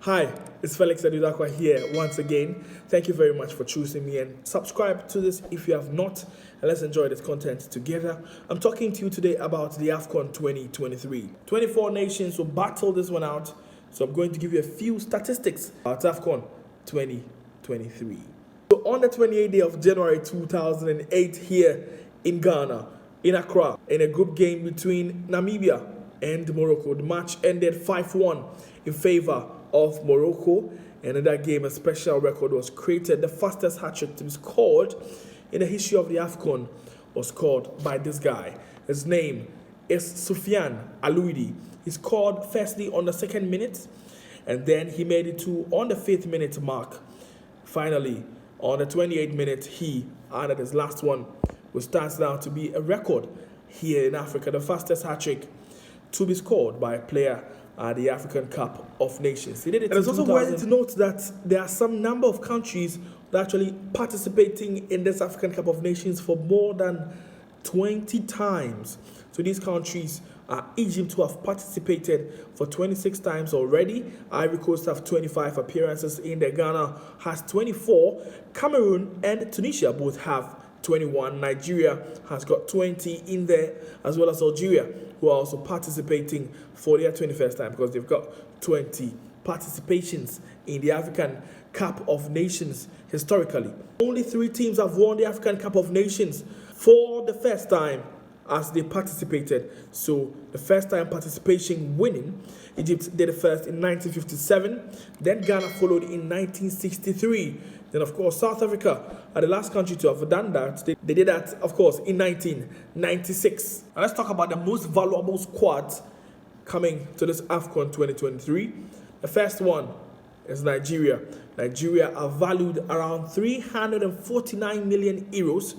Hi, it's Felix Adudakwa here once again. Thank you very much for choosing me and subscribe to this if you have not, and let's enjoy this content together. I'm talking to you today about the AFCON 2023. 24 nations will battle this one out, so I'm going to give you a few statistics about AFCON 2023. So on the 28th day of January 2008 here in Ghana, in Accra, in a group game between Namibia and Morocco, the match ended 5-1 in favor of Morocco, and in that game a special record was created. The fastest hat-trick to be scored in the history of the AFCON was scored by this guy. His name is Soufiane Alouidi. He scored firstly on the 2nd minute, and then he made it to on the 5th minute mark. Finally, on the 28th minute, he added his last one, which stands now to be a record here in Africa, the fastest hat-trick to be scored by a player at the African Cup of Nations. He did it. And it's also worth to note that there are some number of countries that are actually participating in this African Cup of Nations for more than 20 times. So these countries are Egypt, who have participated for 26 times already. Ivory Coast have 25 appearances in there. Ghana has 24. Cameroon and Tunisia both have 21. Nigeria has got 20 in there, as well as Algeria, who are also participating for their 21st time because they've got 20 participations in the African Cup of Nations historically. Only 3 teams have won the African Cup of Nations for the first time as they participated. So the first time participation winning, Egypt did it first in 1957, then Ghana followed in 1963. Then, of course, South Africa are the last country to have done that. They did that, of course, in 1996. Now let's talk about the most valuable squads coming to this AFCON 2023. The first one is Nigeria. Nigeria are valued around 349 million euros.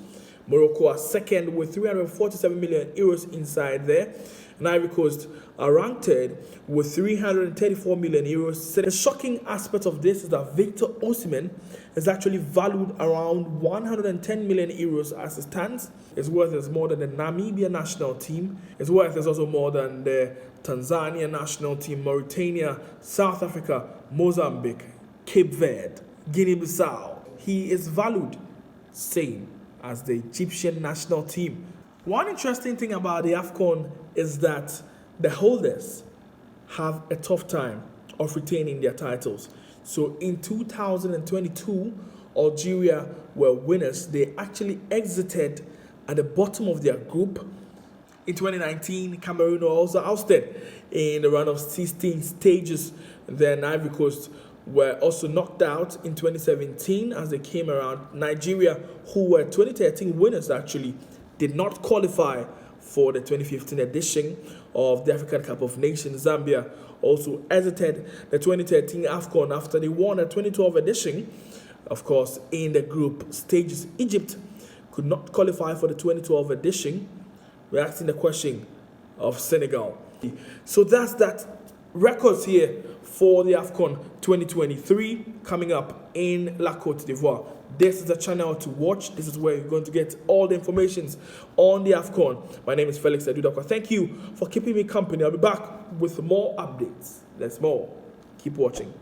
Morocco are second with 347 million euros inside there. And Ivory Coast are ranked third with 334 million euros. So the shocking aspect of this is that Victor Osimhen is actually valued around 110 million euros as it stands. His worth is more than the Namibia national team. His worth is also more than the Tanzania national team, Mauritania, South Africa, Mozambique, Cape Verde, Guinea-Bissau. He is valued same as the Egyptian national team. One interesting thing about the AFCON is that the holders have a tough time of retaining their titles. So in 2022, Algeria were winners. They actually exited at the bottom of their group. In 2019, Cameroon were also ousted in the round of 16 stages. Then Ivory Coast were also knocked out in 2017 as they came around. Nigeria, who were 2013 winners actually, did not qualify for the 2015 edition of the African Cup of Nations. Zambia also exited the 2013 AFCON after they won the 2012 edition. Of course, in the group stages, Egypt could not qualify for the 2012 edition. We're asking the question of Senegal. So that's that. Records here for the AFCON 2023 coming up in La Côte d'Ivoire. This is the channel to watch. This is where you're going to get all the information on the AFCON. My name is Felix Adudakwa. Thank you for keeping me company. I'll be back with more updates. Let's more. Keep watching.